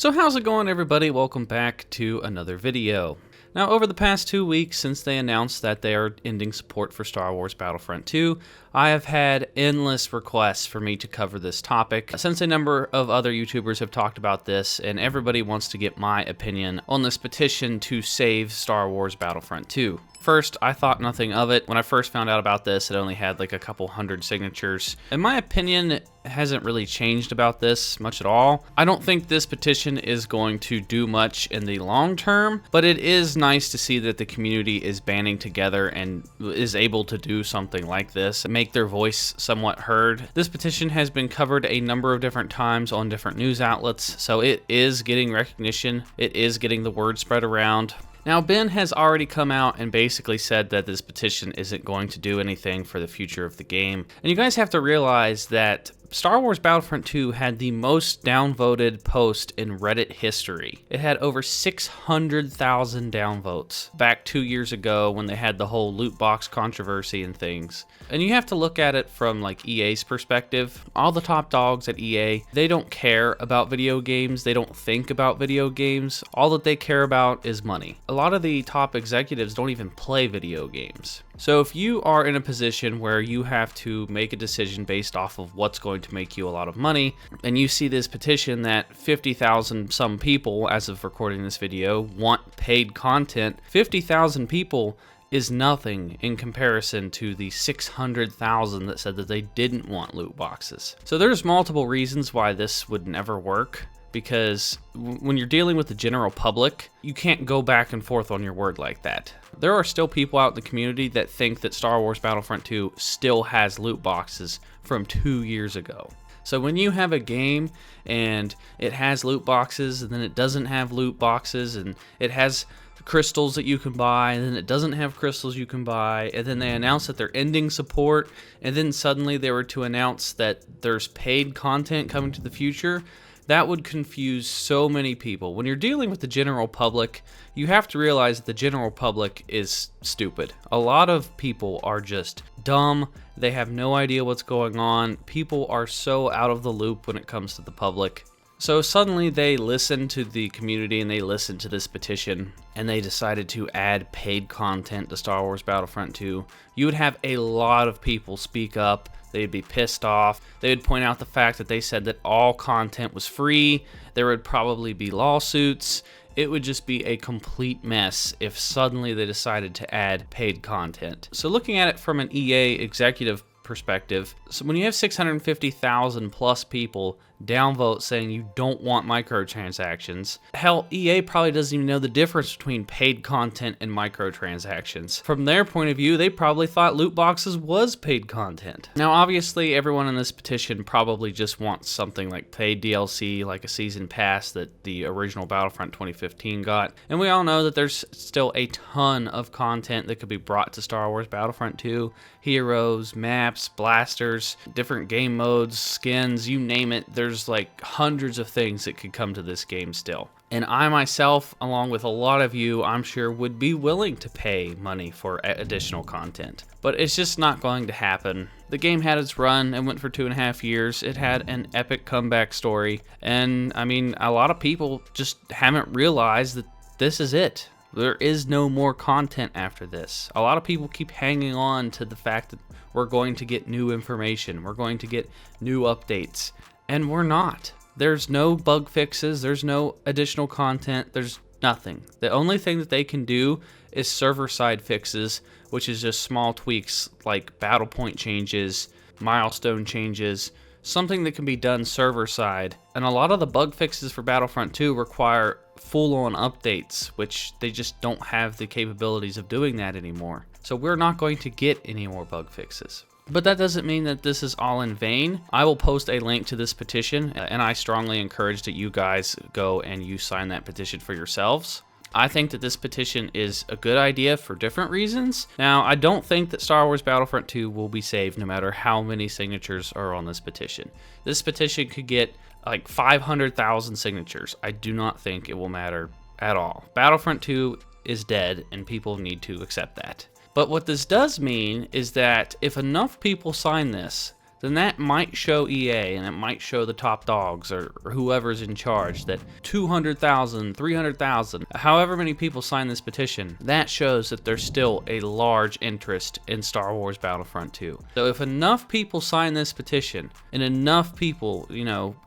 So how's it going, everybody? Welcome back to another video. Now, over the past 2 weeks since they announced that they are ending support for Star Wars Battlefront 2, I have had endless requests for me to cover this topic, since a number of other YouTubers have talked about this, and everybody wants to get my opinion on this petition to save Star Wars Battlefront 2. First, I thought nothing of it. When I first found out about this, it only had like a couple hundred signatures. In my opinion, hasn't really changed about this much at all. I don't think this petition is going to do much in the long term, but it is nice to see that the community is banding together and is able to do something like this and make their voice somewhat heard. This petition has been covered a number of different times on different news outlets, so it is getting recognition. It is getting the word spread around. Now, Ben has already come out and basically said that this petition isn't going to do anything for the future of the game. And you guys have to realize that Star Wars Battlefront 2 had the most downvoted post in Reddit history. It had over 600,000 downvotes back 2 years ago when they had the whole loot box controversy and things. And you have to look at it from like EA's perspective. All the top dogs at EA, they don't care about video games. They don't think about video games. All that they care about is money. A lot of the top executives don't even play video games. So if you are in a position where you have to make a decision based off of what's going to make you a lot of money, and you see this petition that 50,000 some people, as of recording this video, want paid content, 50,000 people is nothing in comparison to the 600,000 that said that they didn't want loot boxes. So there's multiple reasons why this would never work, because when you're dealing with the general public, you can't go back and forth on your word like that. There are still people out in the community that think that Star Wars Battlefront 2 still has loot boxes from 2 years ago. So when you have a game and it has loot boxes and then it doesn't have loot boxes, and it has crystals that you can buy and then it doesn't have crystals you can buy, and then they announce that they're ending support, and then suddenly they were to announce that there's paid content coming to the future, that would confuse so many people. When you're dealing with the general public, you have to realize that the general public is stupid. A lot of people are just dumb. They have no idea what's going on. People are so out of the loop when it comes to the public. So suddenly they listened to the community and they listened to this petition and they decided to add paid content to Star Wars Battlefront 2. You would have a lot of people speak up. They'd be pissed off. They would point out the fact that they said that all content was free. There would probably be lawsuits. It would just be a complete mess if suddenly they decided to add paid content. So looking at it from an EA executive perspective, so when you have 650,000 plus people downvote saying you don't want microtransactions, hell, EA probably doesn't even know the difference between paid content and microtransactions. From their point of view, they probably thought loot boxes was paid content. Now, obviously, everyone in this petition probably just wants something like paid DLC, like a season pass that the original Battlefront 2015 got. And we all know that there's still a ton of content that could be brought to Star Wars Battlefront 2. Heroes, maps, blasters, different game modes, skins, you name it. There's like hundreds of things that could come to this game still. And I myself, along with a lot of you, I'm sure would be willing to pay money for additional content. But it's just not going to happen. The game had its run and went for 2.5 years. It had an epic comeback story. And I mean, a lot of people just haven't realized that this is it. There is no more content after this. A lot of people keep hanging on to the fact that we're going to get new information. We're going to get new updates. And we're not. There's no bug fixes. There's no additional content. There's nothing. The only thing that they can do is server-side fixes, which is just small tweaks like battle point changes, milestone changes, something that can be done server-side. And a lot of the bug fixes for Battlefront 2 require full-on updates, which they just don't have the capabilities of doing that anymore. So we're not going to get any more bug fixes. But that doesn't mean that this is all in vain. I will post a link to this petition, and I strongly encourage that you guys go and you sign that petition for yourselves. I think that this petition is a good idea for different reasons. Now, I don't think that Star Wars Battlefront 2 will be saved no matter how many signatures are on this petition. This petition could get like 500,000 signatures. I do not think it will matter at all. Battlefront 2 is dead, and people need to accept that. But what this does mean is that if enough people sign this, then that might show EA and it might show the top dogs or whoever's in charge that 200,000, 300,000, however many people sign this petition, that shows that there's still a large interest in Star Wars Battlefront 2. So if enough people sign this petition and enough people,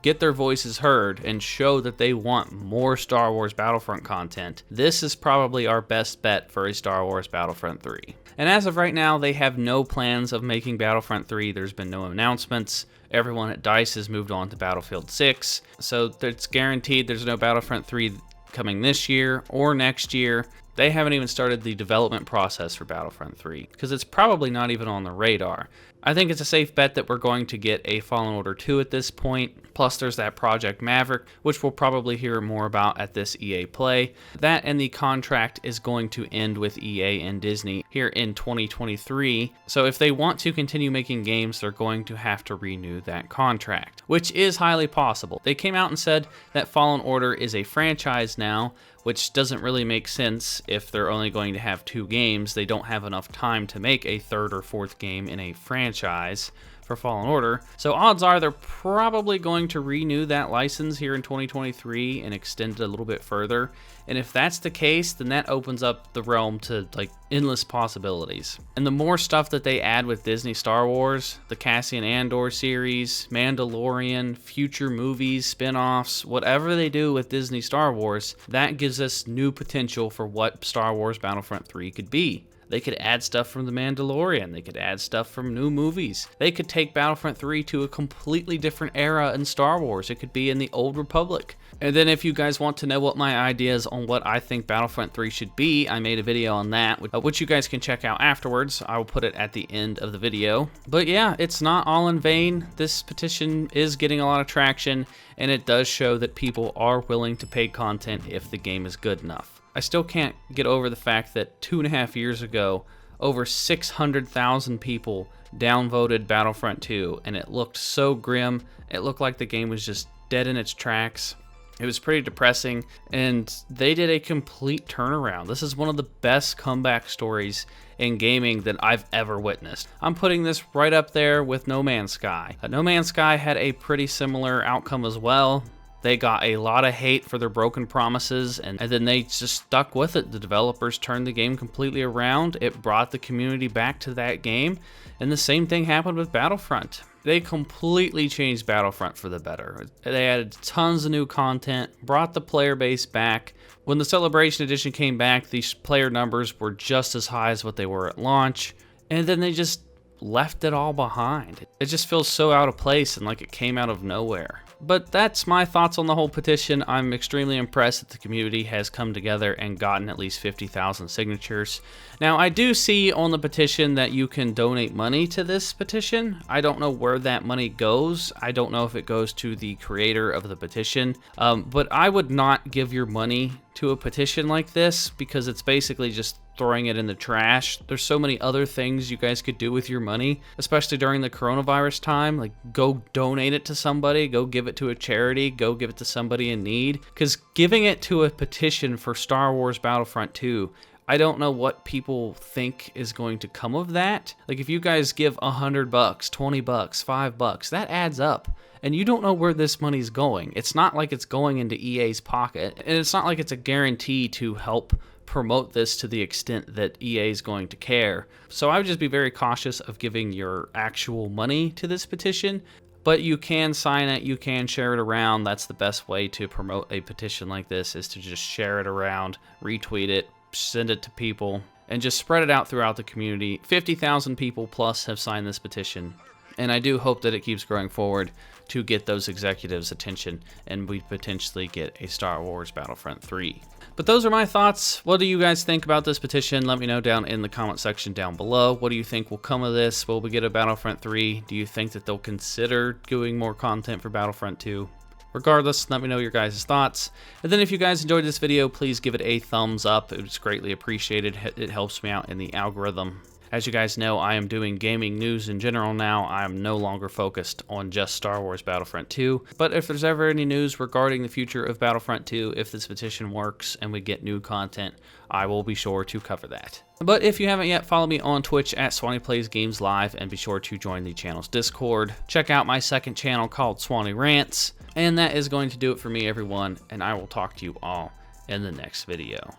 get their voices heard and show that they want more Star Wars Battlefront content, this is probably our best bet for a Star Wars Battlefront 3. And as of right now, they have no plans of making Battlefront 3. There's been no announcements. Everyone at DICE has moved on to Battlefield 6. So it's guaranteed there's no Battlefront 3 coming this year or next year. They haven't even started the development process for Battlefront 3 because it's probably not even on the radar. I think it's a safe bet that we're going to get a Fallen Order 2 at this point. Plus there's that Project Maverick, which we'll probably hear more about at this EA Play. That and the contract is going to end with EA and Disney here in 2023. So if they want to continue making games, they're going to have to renew that contract, which is highly possible. They came out and said that Fallen Order is a franchise now, which doesn't really make sense if they're only going to have 2 games. They don't have enough time to make a 3rd or 4th game in a franchise for Fallen Order. So odds are they're probably going to renew that license here in 2023 and extend it a little bit further. And if that's the case, then that opens up the realm to endless possibilities. And the more stuff that they add with Disney Star Wars, the Cassian Andor series, Mandalorian, future movies, spin-offs, whatever they do with Disney Star Wars, that gives us new potential for what Star Wars Battlefront 3 could be. They could add stuff from The Mandalorian. They could add stuff from new movies. They could take Battlefront 3 to a completely different era in Star Wars. It could be in the Old Republic. And then if you guys want to know what my ideas on what I think Battlefront 3 should be, I made a video on that, which you guys can check out afterwards. I will put it at the end of the video. But yeah, it's not all in vain. This petition is getting a lot of traction, and it does show that people are willing to pay content if the game is good enough. I still can't get over the fact that 2.5 years ago, over 600,000 people downvoted Battlefront 2, and it looked so grim. It looked like the game was just dead in its tracks. It was pretty depressing, and they did a complete turnaround. This is one of the best comeback stories in gaming that I've ever witnessed. I'm putting this right up there with No Man's Sky. No Man's Sky had a pretty similar outcome as well. They got a lot of hate for their broken promises, and then they just stuck with it. The developers turned the game completely around. It brought the community back to that game, and the same thing happened with Battlefront. They completely changed Battlefront for the better. They added tons of new content, brought the player base back. When the Celebration Edition came back, these player numbers were just as high as what they were at launch, and then they just left it all behind. It just feels so out of place and like it came out of nowhere. But that's my thoughts on the whole petition. I'm extremely impressed that the community has come together and gotten at least 50,000 signatures. Now, I do see on the petition that you can donate money to this petition. I don't know where that money goes. I don't know if it goes to the creator of the petition. But I would not give your money to a petition like this because it's basically just throwing it in the trash. There's so many other things you guys could do with your money, especially during the coronavirus time. Like, go donate it to somebody, go give it to a charity, go give it to somebody in need. Because giving it to a petition for Star Wars Battlefront 2, I don't know what people think is going to come of that. Like, if you guys give $100, $20, $5, that adds up. And you don't know where this money's going. It's not like it's going into EA's pocket, and it's not like it's a guarantee to help promote this to the extent that EA is going to care. So I would just be very cautious of giving your actual money to this petition, but you can sign it, you can share it around. That's the best way to promote a petition like this, is to just share it around, retweet it, send it to people, and just spread it out throughout the community. 50,000 people plus have signed this petition, and I do hope that it keeps growing forward to get those executives' attention and we potentially get a Star Wars Battlefront 3. But those are my thoughts. What do you guys think about this petition? Let me know down in the comment section down below. What do you think will come of this? Will we get a Battlefront 3? Do you think that they'll consider doing more content for Battlefront 2? Regardless, let me know your guys' thoughts. And then if you guys enjoyed this video, please give it a thumbs up. It was greatly appreciated. It helps me out in the algorithm. As you guys know, I am doing gaming news in general now. I am no longer focused on just Star Wars Battlefront 2. But if there's ever any news regarding the future of Battlefront 2, if this petition works and we get new content, I will be sure to cover that. But if you haven't yet, follow me on Twitch at SwanyPlaysGames Live, and be sure to join the channel's Discord. Check out my second channel called Swanny Rants. And that is going to do it for me, everyone, and I will talk to you all in the next video.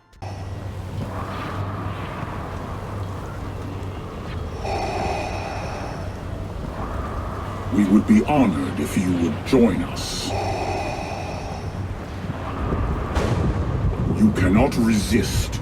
We would be honored if you would join us. You cannot resist